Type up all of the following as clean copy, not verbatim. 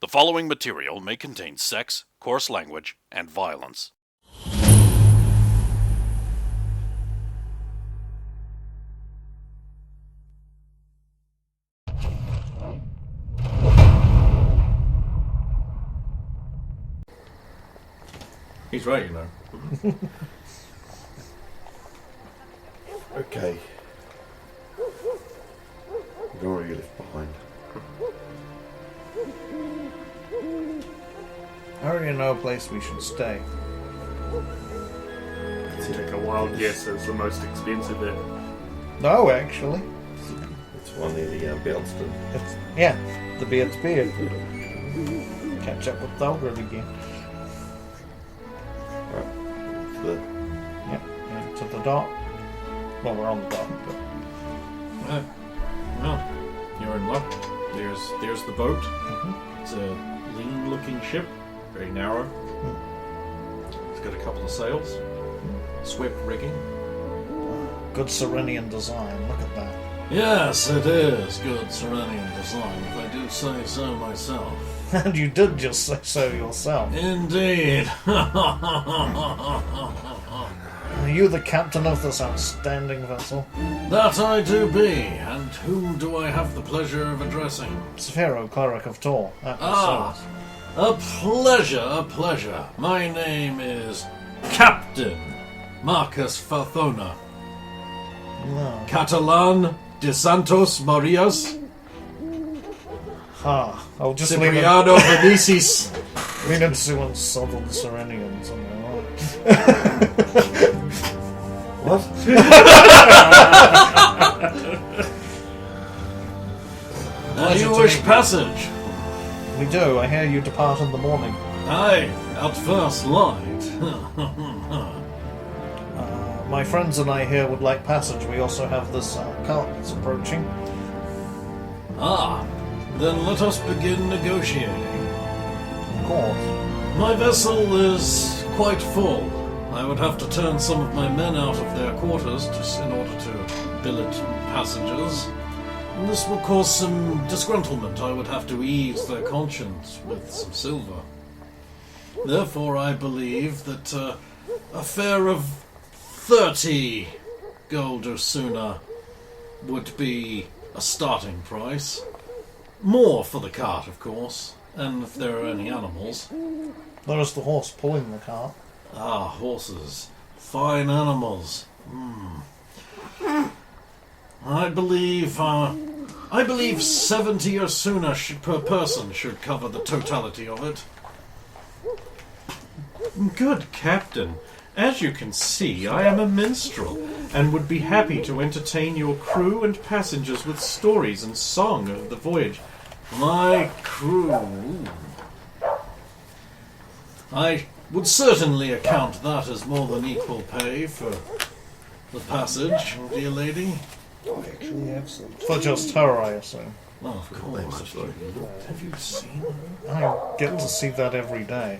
The following material may contain sex, coarse language, and violence. He's right, you know. Okay. We don't want to get left behind. I already know a place we should stay. Take a wild guess as the most expensive bit. No, actually. It's one near the Belston. Yeah, the Beard's Beard. Catch up with Thalgrim again. Right. The... Yep, into the dock. Well, we're on the dock, but... Well, you're in luck. There's the boat. Mm-hmm. It's a lean-looking ship, very narrow. It's got a couple of sails, swept rigging. Good Serenian design, look at that. Yes, it is good Serenian design, if I do say so myself. And you did just say so yourself. Indeed. Are you the captain of this outstanding vessel? That I do be, and whom do I have the pleasure of addressing? Sphero, cleric of Tor. Ah, a pleasure. My name is Captain Marcus Falthona. No. Catalan de Santos Marias. Ha. I'll just Cipriano Venicis. lean into one southern Serenians, am I right? What? Now you wish passage? We do. I hear you depart in the morning. Aye, at first light. My friends and I here would like passage. We also have this cart that's approaching. Ah, then let us begin negotiating. Of course. My vessel is quite full. I would have to turn some of my men out of their quarters in order to billet passengers. And this will cause some disgruntlement. I would have to ease their conscience with some silver. Therefore, I believe that a fare of 30 gold or sooner would be a starting price. More for the cart, of course, and if there are any animals. There is the horse pulling the cart. Ah, horses. Fine animals. I believe 70 or sooner per person should cover the totality of it. Good Captain. As you can see, I am a minstrel, and would be happy to entertain your crew and passengers with stories and song of the voyage. My crew. I would certainly account that as more than equal pay for the passage, dear lady. I actually have some. For just her, I assume. Oh, of course. Have you seen her? I get to see that every day.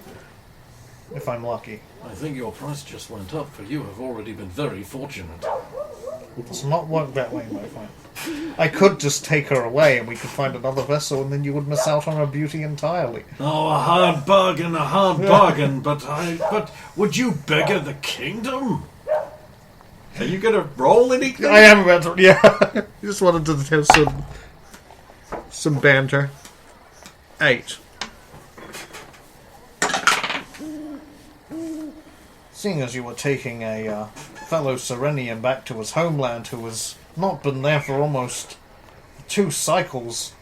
If I'm lucky. I think your price just went up, for you have already been very fortunate. It does not work that way, my friend. I could just take her away and we could find another vessel and then you would miss out on her beauty entirely. Oh, a hard bargain, but would you beggar the kingdom? Are you going to roll anything? I am about to, yeah. I just wanted to have some banter. 8. Seeing as you were taking a fellow Serenian back to his homeland who has not been there for almost 2 cycles.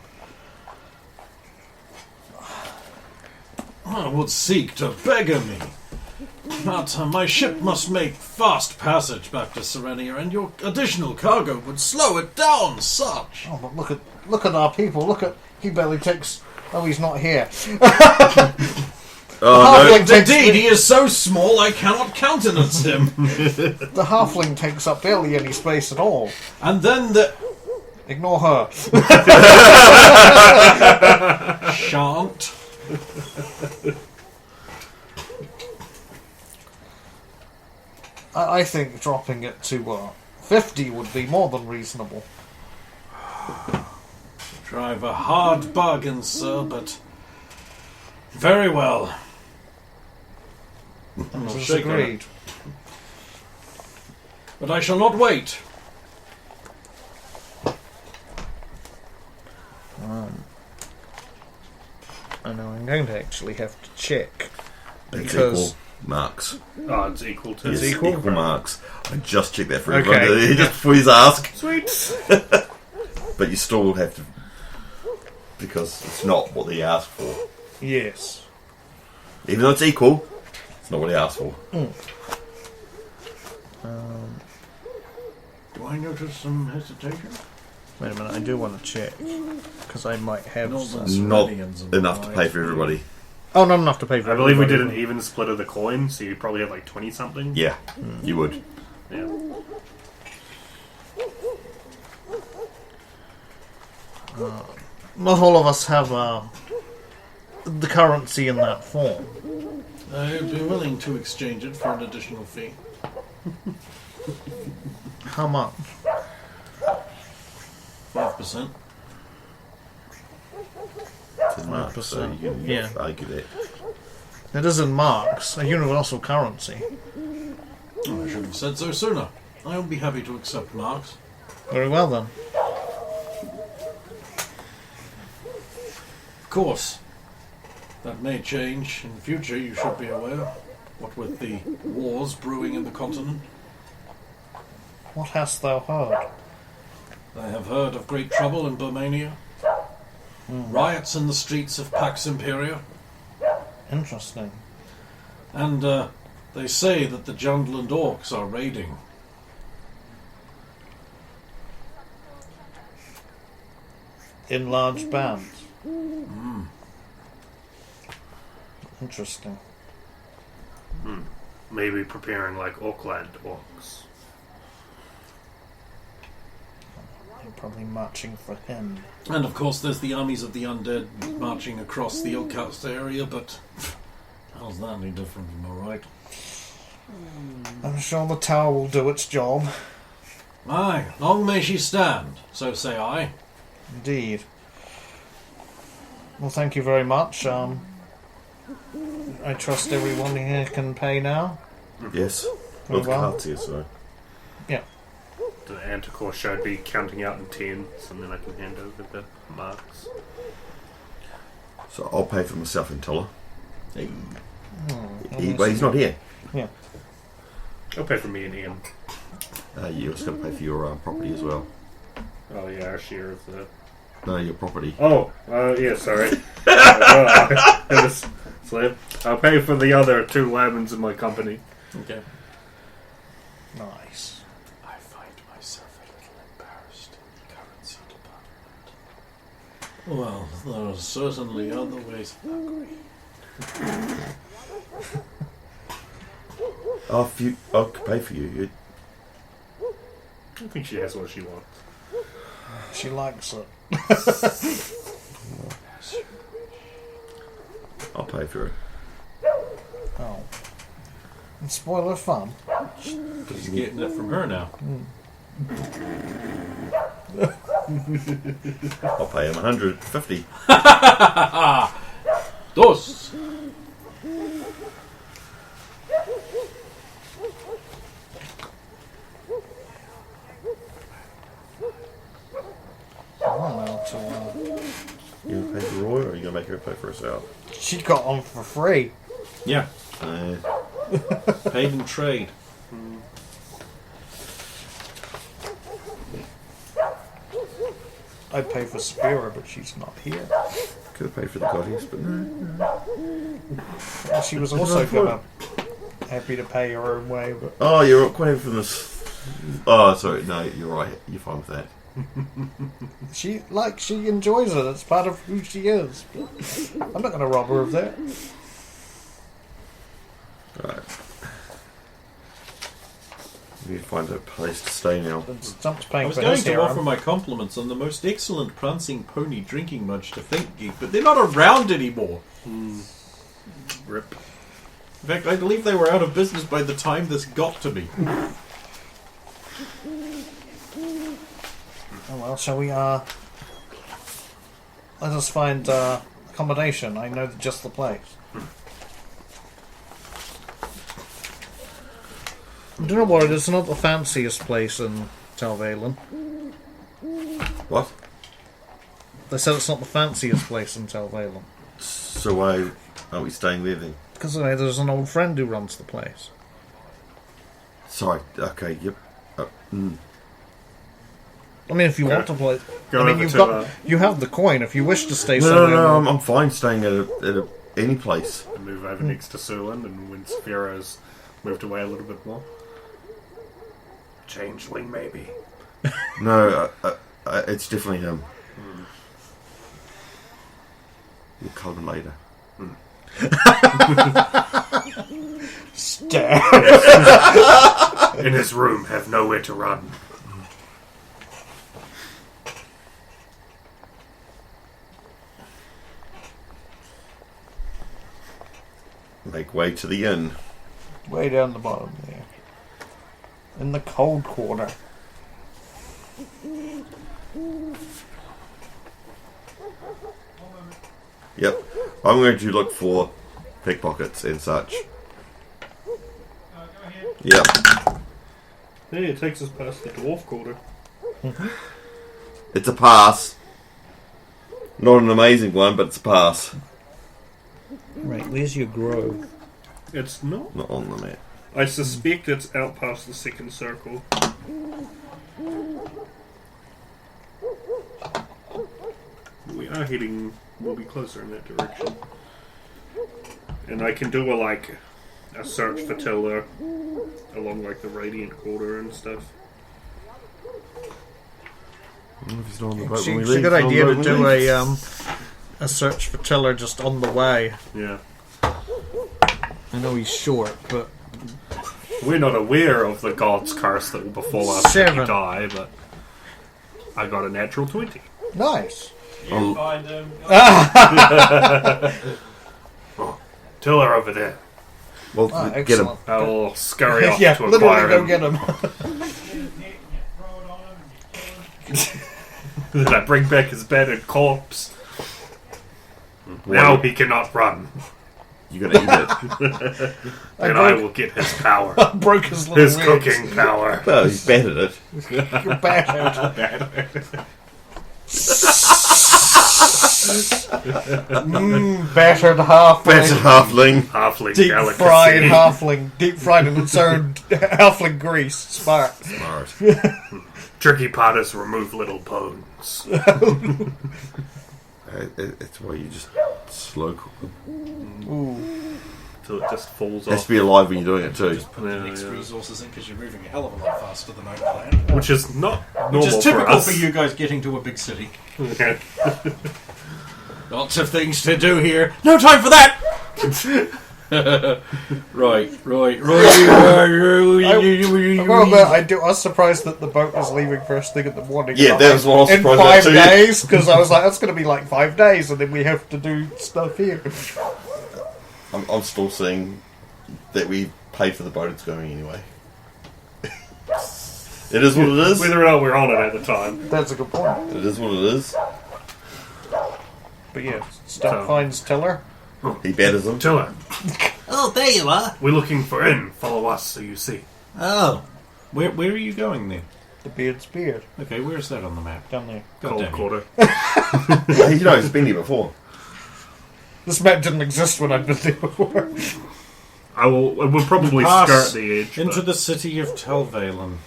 Would seek to beggar me. But my ship must make fast passage back to Serenia, and your additional cargo would slow it down such. Oh, but look at our people. He barely takes. Oh, he's not here. Oh, no. Indeed, he is so small I cannot countenance him. The halfling takes up barely any space at all. And then the... Ignore her. Shan't. I think dropping it to 50 would be more than reasonable. Drive a hard bargain, sir, but Very well. That I'll is shake her. agreed. But I shall not wait. I know I'm going to actually have to check. It's Because equal marks. Oh, it's equal to... Yes, equal? marks. I just checked that for Okay. everyone. Just before you ask. Sweet! But you still have to... Because it's not what they asked for. yes. Even though it's equal, it's not what they asked for. Do I notice some hesitation? Wait a minute, I do want to check. Because I might have No, some... that's- Not Ceruleans and enough to lies. pay for everybody. Oh, not enough to pay for I believe we did everybody. an even split of the coin, so you probably have like 20-something. Yeah, you would. Yeah. Not all of us have the currency in that form. I'd be willing to exchange it for an additional fee. How much? 5%. It's in marks, so you can Yeah. argue that. It is in marks, a universal currency. Oh, I should have said so sooner. I'll be happy to accept marks. Very well then. Of course, that may change in the future, you should be aware. What with the wars brewing in the continent. What hast thou heard? I have heard of great trouble in Burmania. Riots in the streets of Pax Imperia. Interesting. And they say that the Jundland orcs are raiding. In large bands. Interesting. Maybe preparing like Auckland orcs. They're probably marching for him. And of course there's the armies of the undead marching across the Oakhouse area, but how's that any different, am I right? I'm sure the tower will do its job. Aye, long may she stand, so say I. Indeed. Well, thank you very much. I trust everyone here can pay now. Yes. Very Well, the well. cards here, so. Yeah. And of course, should be counting out in 10s, and then I can hand over the marks. So I'll pay for myself in Tiller. Hey. Well, he's not here. Yeah. I'll pay for me and Ian. You also got to pay for your property as well. Oh yeah, our share of the... No, your property. Oh, yeah, sorry. Slip. I'll pay for the other 2 lemons in my company. Okay. Nice. I find myself a little embarrassed in the currency department. Well, there are certainly other ways of agree. I'll pay for you. I think she has what she wants. She likes it. I'll pay for it. Oh. And spoil her fun. He's getting it from her now. I'll pay him 150. Dos! Oh, now to, You gonna pay for Roy, or are you gonna make her pay for herself? she got on for free. Yeah, Uh, paid in trade. I'd pay for Spira, but she's not here. could have paid for the goddess, but no. She was also gonna happy to pay her own way, but Oh, you're quite happy from this. Oh, sorry. No, you're right. You're fine with that. she enjoys it. It's part of who she is. I'm not gonna rob her of that. Right. We need to find a place to stay now. Stump's I paying was for going his to offer harem. my compliments on the most excellent prancing pony drinking much to think geek, but they're not around anymore. Rip. In fact, I believe they were out of business by the time this got to me. Oh well, shall we let us find a accommodation. I know just the place. Don't worry, it's not the fanciest place in Tel Valen. What? They said it's not the fanciest place in Tel Valen. So why aren't we staying there then? Because there's an old friend who runs the place. Sorry. Okay. Yep. I mean, if you want to play, Go I mean, over you have the coin. If you wish to stay No, somewhere, I'm fine staying at any place. Move over next to Sulan, and when Sphera's moved away a little bit more. Changeling, maybe. No, it's definitely him. We'll call him later. In his room, have nowhere to run. Make way to the inn. way down the bottom there, in the cold corner. Yep. I'm going to look for pickpockets and such. Yep. Hey, it takes us past the dwarf quarter. It's a pass. Not an amazing one, but it's a pass. Right, where's your grove? It's not. Not on the map. I suspect it's out past the second circle. We are heading. We'll be closer in that direction. And I can do a search for Tiller along like the Radiant Quarter and stuff. I wonder if he's not on the boat It's when we a leave. good Not on the idea boat to when we do leave. a search for Tiller just on the way. Yeah. I know he's short, but We're not aware of the god's curse that will befall us if we 7. die, but I got a natural 20. nice. You find him. Tiller over there. Well, Ah, get him. excellent. I'll scurry off Yeah, to literally acquire go him. get him. Then I bring back his battered corpse. Now he cannot run, You're going to eat it. and I will get his power. Broke his little His ribs. cooking power. Well, he's battered it. You're bad. Battered halfling. Battered halfling. Halfling Deep delicacy. fried halfling. Deep fried in its own halfling grease. Smart. Smart. Tricky part is remove little bones. It's why you just slow cook them. Ooh. So it just falls It has off. to be alive when you're doing it too. Put the Yeah, next yeah. resources in because you're moving a hell of a lot faster than I planned. Which is not normal Which is typical for us. for you guys getting to a big city. Okay. Lots of things to do here. No time for that! right. I was surprised that the boat was leaving first thing in the morning. Yeah, I'm that was what I was in surprised 5 at too. days, because I was like, that's going to be like 5 days, and then we have to do stuff here. I'm still seeing that we paid for the boat it's going anyway. It is what it is. Whether or not we're on it at the time. That's a good point. It is what it is. But yeah, Stuck So- finds Tiller. He batters him. Tiller, Oh, there you are. we're looking for inn. Follow us so you see. Oh. Where are you going then? The beard's beard. Okay, where's that on the map? Down there. God Cold damn it. quarter. You know, he's been here before. This map didn't exist when I'd been there before. We'll probably Pass skirt the edge. into but the city of Tel Valen.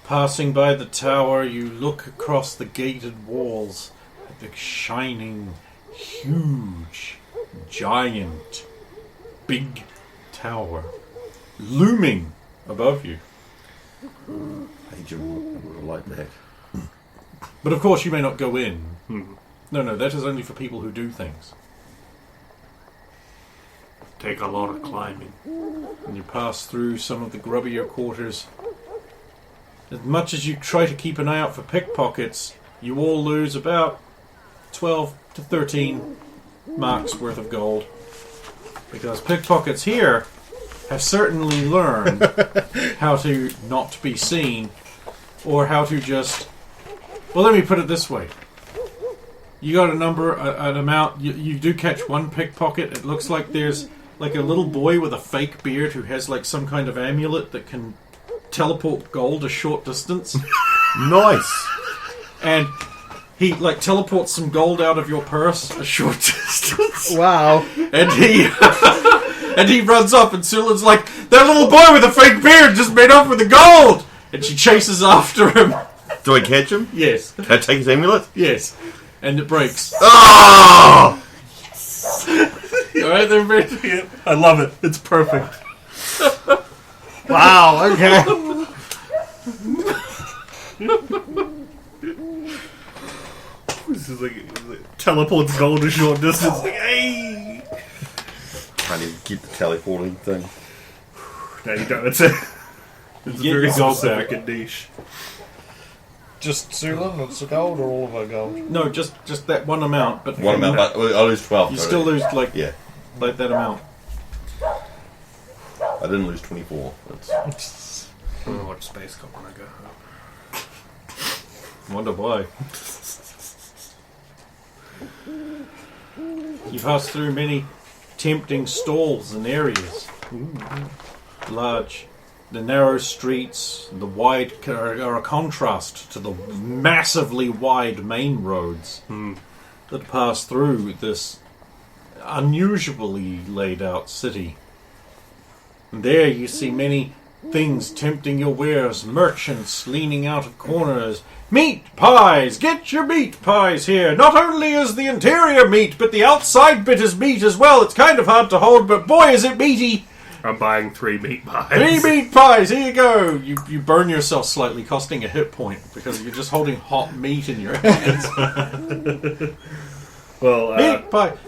Passing by the tower, you look across the gated walls at the shining, huge, giant, big tower looming above you. Hey, Jim, would have liked that. But of course, you may not go in. Hmm. No, that is only for people who do things. Take a lot of climbing. And you pass through some of the grubbier quarters. As much as you try to keep an eye out for pickpockets, you all lose about 12 to 13 marks worth of gold. Because pickpockets here have certainly learned how to not be seen, or how to just... Well, let me put it this way. You got an amount. You do catch one pickpocket. It looks like there's like a little boy with a fake beard who has like some kind of amulet that can teleport gold a short distance. Nice. And he like teleports some gold out of your purse a short distance. Wow. And he and he runs up, and Sulan's like, that little boy with a fake beard just made off with the gold. And she chases after him. Do I catch him? Yes, Can I take his amulet? yes. And it breaks. Oh! Alright then, Brent. I love it. It's perfect. Wow, okay. This is like teleports gold a short distance. Like, hey! Can't even keep the teleporting thing. No, you don't. It's a Get very your gold specific and niche. Just Sulan with the gold or all of her gold? No, just that one amount. But One amount, but I lose 12. you still lose like Yeah. that amount. I didn't lose 24. That's... I'm gonna watch Space Cop when I go home. Wonder why. You pass through many tempting stalls and areas. Large. The narrow streets, the wide are a contrast to the massively wide main roads that pass through this unusually laid out city. And there you see many things tempting your wares, merchants leaning out of corners. Meat pies! Get your meat pies here! Not only is the interior meat, but the outside bit is meat as well. It's kind of hard to hold, but boy is it meaty! I'm buying 3 meat pies. 3 meat pies, here you go! You burn yourself slightly, costing a hit point, because you're just holding hot meat in your hands. Well,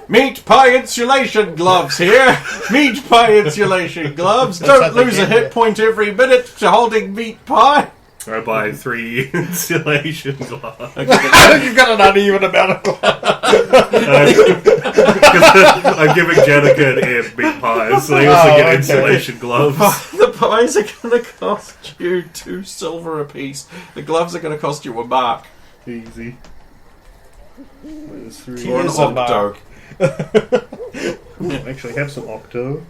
Meat pie insulation gloves here! Meat pie insulation gloves! Don't lose a hit point every minute to holding meat pie! I buy 3 insulation gloves. You've got an uneven amount of gloves. I'm giving Jenica and Ed meat pies, so they also get insulation gloves. The pies are going to cost you 2 silver apiece. The gloves are going to cost you $1. Easy. Minus 3. Or an Here's a octo. I actually have some octo.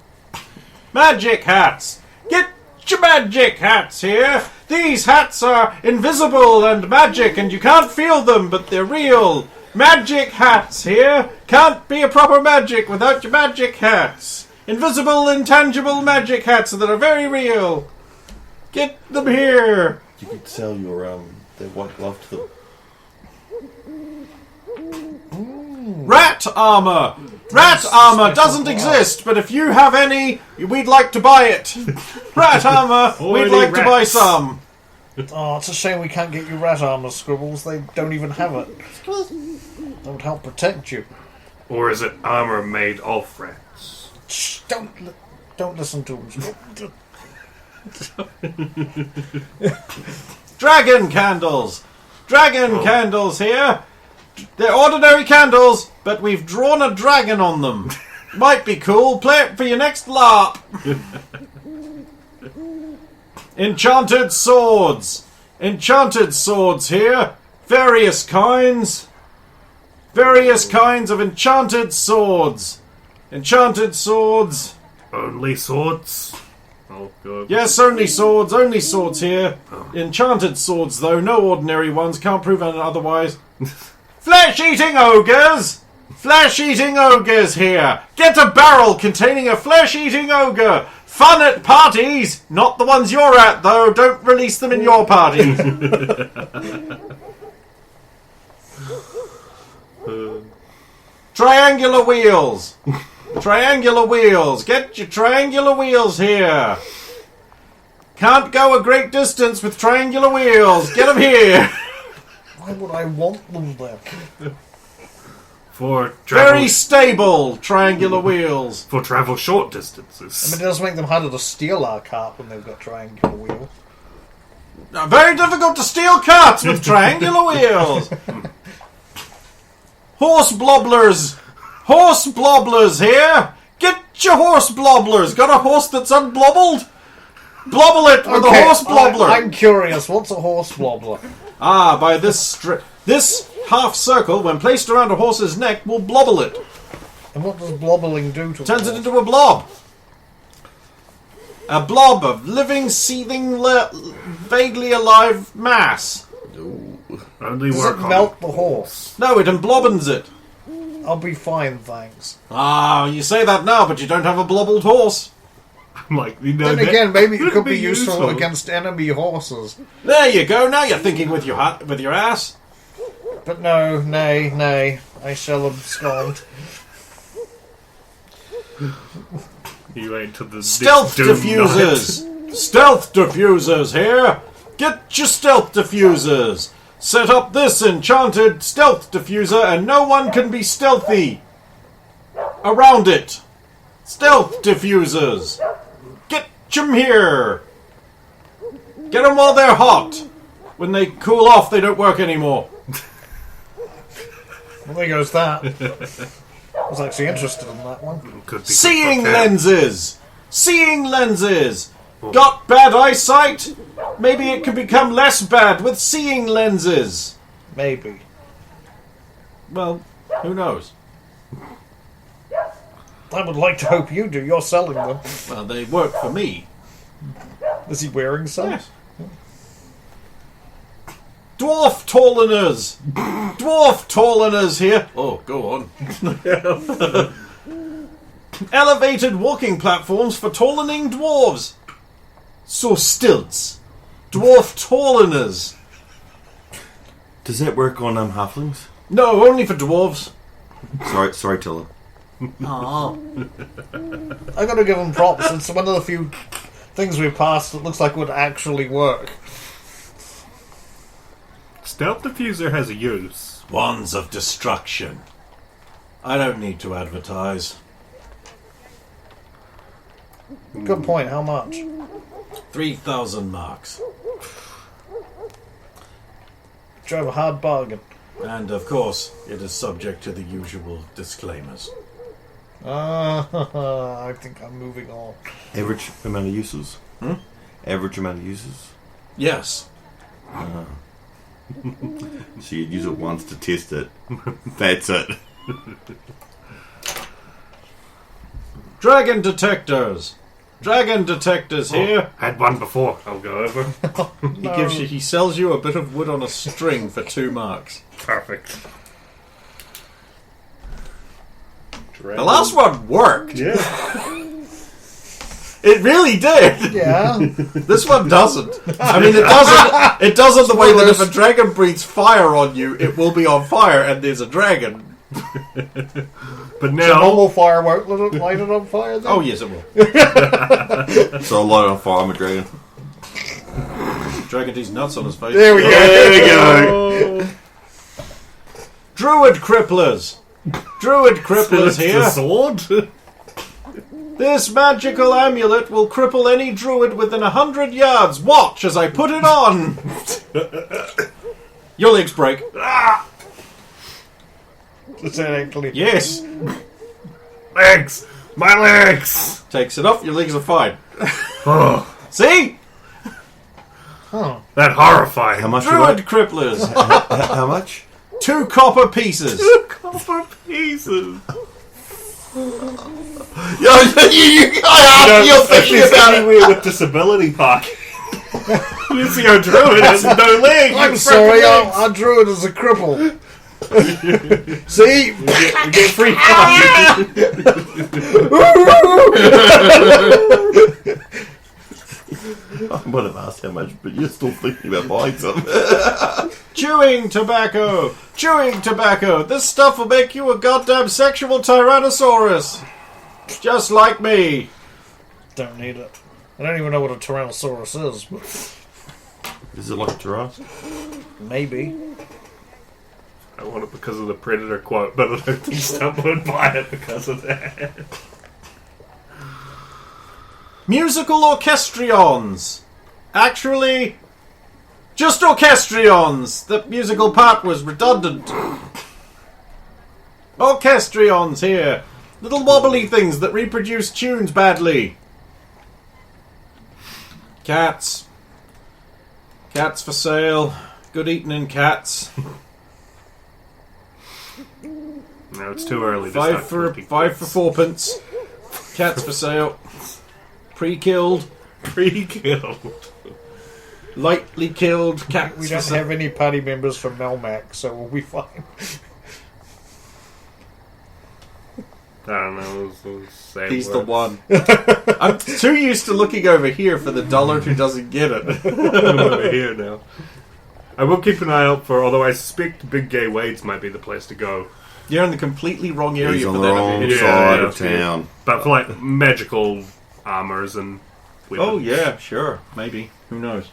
Magic hats! Get your magic hats here! These hats are invisible and magic, and you can't feel them, but they're real. Magic hats here! Can't be a proper magic without your magic hats. Invisible, intangible magic hats that are very real. Get them here! You could sell your their white glove to them. Rat armor! Rat armor doesn't exist, but if you have any, we'd like to buy it. Rat armor, we'd like to buy some. Oh, it's a shame we can't get you rat armor, Scribbles. They don't even have it. That would help protect you. Or is it armor made of rats? Shh, don't listen to him. Dragon candles! Dragon candles here! They're ordinary candles, but we've drawn a dragon on them. Might be cool. Play it for your next LARP. Enchanted swords. Enchanted swords here. Various kinds. Various kinds of enchanted swords. Enchanted swords. Only swords? Oh, God. Yes, only swords here. Enchanted swords, though, no ordinary ones. Can't prove otherwise. Flesh-eating ogres! Flesh-eating ogres here! Get a barrel containing a flesh-eating ogre! Fun at parties! Not the ones you're at, though. Don't release them in your parties. Triangular wheels! Triangular wheels! Get your triangular wheels here! Can't go a great distance with triangular wheels! Get them here! Why would I want them there? For travel, Very stable triangular wheels. for travel short I distances. mean, it does make them harder to steal our cart when they've got triangular wheel. Very difficult to steal carts with triangular wheels. Horse blobblers. Horse blobblers here. Get your horse blobblers. Got a horse that's unblobbled? Blobble it with a horse blobbler. I'm curious. What's a horse blobbler? Ah, by this This half circle, when placed around a horse's neck, will blobble it. And what does blobbling do to Turns it into a blob. A blob of living, seething, vaguely alive mass. Only Does work it on melt the horse? No, it emblobbens it. I'll be fine, thanks. Ah, you say that now, but you don't have a blobbled horse. I'm like, you know, Then that again, maybe it could be useful. useful against enemy horses. There you go. Now you're thinking with your ass. But no, nay, I shall abscond. You ain't to the Stealth doom diffusers. Stealth diffusers here. Get your stealth diffusers. Set up this enchanted stealth diffuser, and no one can be stealthy around it. Stealth diffusers. Get them here. Get them while they're hot. When they cool off, they don't work anymore. Well, there goes that. I was actually interested in that one. Could be Seeing good for cats. lenses. Seeing lenses. Got bad eyesight? Maybe it can become less bad with seeing lenses. Maybe. Well, who knows? I would like to hope you do. You're selling them. Well, they work for me. Is he wearing some? Yes. Dwarf tolleners! Dwarf tolleners here! Oh, go on. Elevated walking platforms for tollening dwarves. So stilts. Dwarf tolleners. Does that work on halflings? No, only for dwarves. Sorry, Tilla. I gotta give him props. It's one of the few things we've passed that looks like would actually work. Stealth diffuser has a use. Wands of destruction. I don't need to advertise. Good point. How much? 3,000 marks. Drove a hard bargain. And of course, it is subject to the usual disclaimers. I think I'm moving on. Average amount of uses? Average amount of uses? Yes. So you'd use it once to test it. That's it. Dragon detectors. Dragon detectors here. Had one before. I'll go over. He sells you a bit of wood on a string for 2 marks. Perfect. The last one worked. Yeah. It really did. Yeah. This one doesn't. I mean, it doesn't. It doesn't the way that if a dragon breathes fire on you, it will be on fire, and there's a dragon. But So now, normal fire won't light it on fire then? Oh yes, it will. So I'll light it on fire, I'm a dragon. Dragon D's nuts on his face. There we go. There we go. Druid cripplers. Druid cripplers the here. sword? This magical amulet will cripple any druid within 100 yards. Watch as I put it on. Your legs break. Is that actually? Yes. Legs! My legs! Takes it off. Your legs are fine. Oh, See? Huh. that horrifying. How much? Druid cripplers. How much? 2 copper pieces. Copper pieces. You're thinking about it. Anywhere with disability park. You see our druid has no legs. I'm sorry, our druid is a cripple. See? We get free parking. I would have asked how much, but you're still thinking about buying some. Chewing tobacco. Chewing tobacco. This stuff will make you a goddamn sexual tyrannosaurus. Just like me. Don't need it. I don't even know what a Tyrannosaurus is, but Is it like a giraffe? maybe. I want it because of the Predator quote, but I don't think someone would buy it because of that. Musical orchestrions. Actually, just orchestrions. The musical part was redundant. Orchestrions here. Little wobbly things that reproduce tunes badly. Cats. Cats for sale. Good eating in cats. No, it's too early. To Five start for collecting cats. fourpence. Cats for sale. Pre-killed, Pre-killed. lightly killed cats. We for don't sale. have any party members from Melmac, so we'll be fine. I don't know. Those same He's the words. one. I'm too used to looking over here for the dullard who doesn't get it. I'm over here now. I will keep an eye out for, although I suspect Big Gay Wade's might be the place to go. You're in the completely wrong area He's for on that. the wrong event. side yeah, of town. But for like magical armors and weapons. Oh yeah, sure, maybe. Who knows?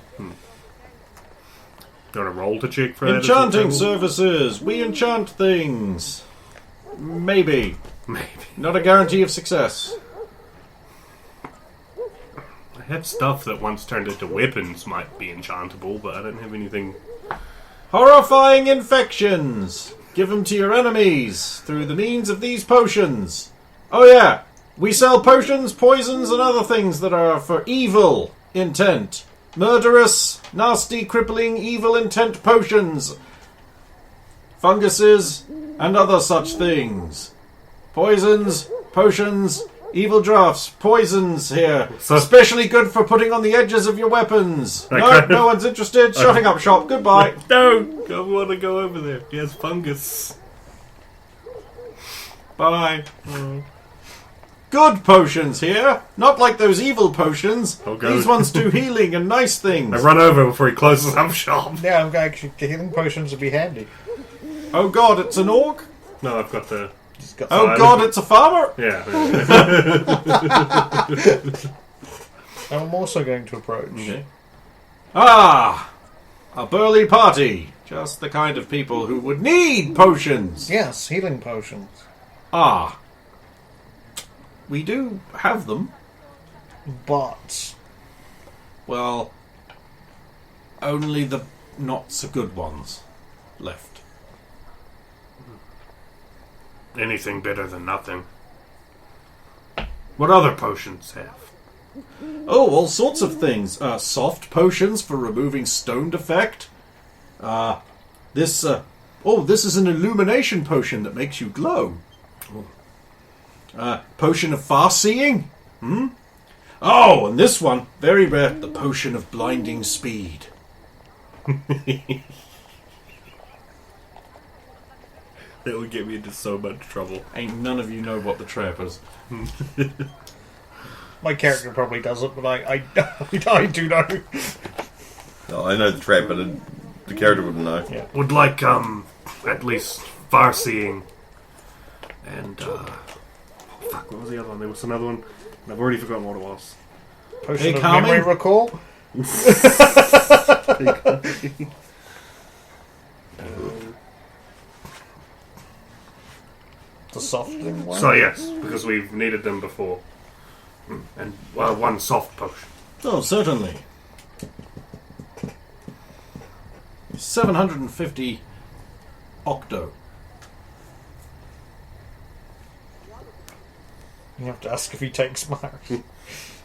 Got a roll to check for that? Enchanting as well? services. We enchant things. Maybe. Maybe. Not a guarantee of success. I have stuff that once turned into weapons might be enchantable, but I don't have anything. Horrifying infections. Give them to your enemies through the means of these potions. Oh yeah, we sell potions, poisons, and other things that are for evil intent. Murderous, nasty, crippling, evil intent potions. Funguses, and other such things. Poisons, potions, evil drafts, poisons here. So- Especially good for putting on the edges of your weapons. No, Okay. no one's interested. Shutting up shop. Goodbye. No! I want to go over there. Yes, fungus. Bye. Good potions here. Not like those evil potions. I'll go. These ones do healing and nice I things. run over before he closes up shop. Yeah, I'm actually the healing potions would be handy. Oh god, it's an orc. No, I've got the. Just got Oh god, it's a farmer. Yeah. I'm also going to approach. Okay. Ah, a burly party. Just the kind of people who would need potions. Yes, healing potions. Ah. We do have them. But Well, only the not so good ones left. Anything better than nothing. What other potions have? Oh, all sorts of things. Soft potions for removing stone defect. This is an illumination potion that makes you glow. Potion of far seeing. Oh, and this one, very rare, the potion of blinding speed. That would get me into so much trouble. Ain't none of you know what the trap is. my character probably doesn't, but I do know. No, I know the trap, but the character wouldn't know. Yeah. Would like, at least far seeing. And, fuck, what was the other one? There was another one. And I've already forgotten what it was. Potion Hey, of calming. memory recall. The softening one. So, yes, because we've needed them before. And, one soft potion. Oh, certainly. 750 octo. You have to ask if he takes marks.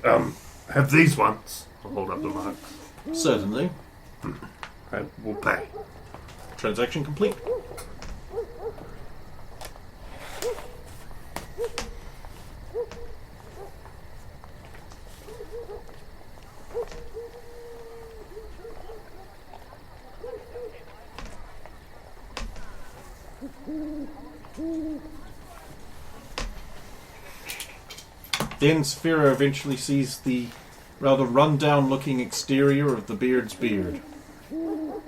Have these ones. I'll hold up the marks. Certainly. And we'll pay. Transaction complete. Then Sphera eventually sees the rather run-down-looking exterior of the Beard's beard.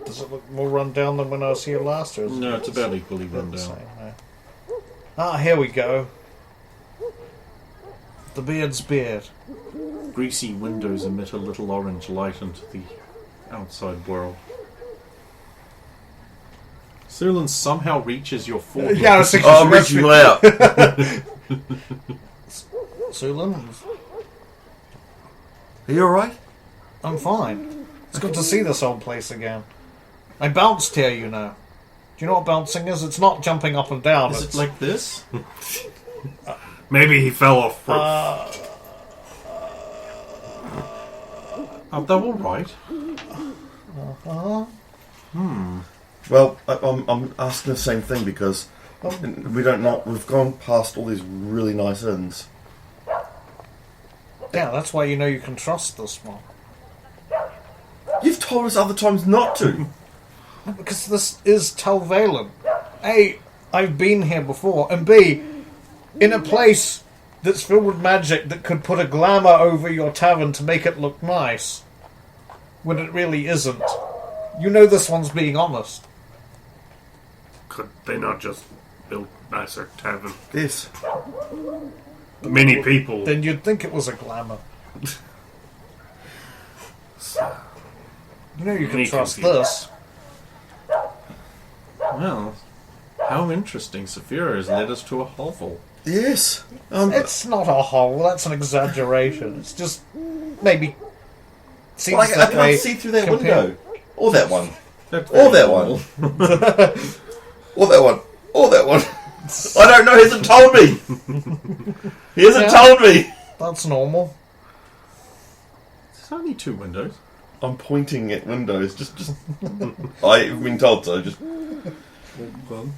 Does it look more run down than when I was here last? Or is No, it it's about equally about run the down. same, no? Ah, here we go. The Beard's beard. Greasy windows emit a little orange light into the outside world. Sulan somehow reaches your forehead. Yeah, I was thinking. Oh, I'm reaching you out. Sulan, Are you alright? I'm fine. It's good to see this old place again. I bounced here, you know. Do you know what bouncing is? It's not jumping up and down. Is it it's like this? Maybe he fell off roof. Oh, they're all right. Well, I'm asking the same thing because And we don't know. We've gone past all these really nice inns. Yeah, that's why you know you can trust this one. You've told us other times not to. Because this is Tel Valen. A, I've been here before, and B, in a place that's filled with magic that could put a glamour over your tavern to make it look nice, when it really isn't. You know this one's being honest. Could they not just build nicer tavern? Yes. Many people. Then you'd think it was a glamour. You know you can Me trust confused. this. Well, how interesting. Saphira has led us to a hovel. Yes. It's not a hole, that's an exaggeration. It's just maybe seems Well, I that can't way see through that compared- window. Or that one. That's Or that very one. normal. Or that one. Or that one. I don't know. He hasn't told me. He hasn't Yeah. told me. That's normal. There's only 2 windows. I'm pointing at windows. Just. I've been told so. Just. Well,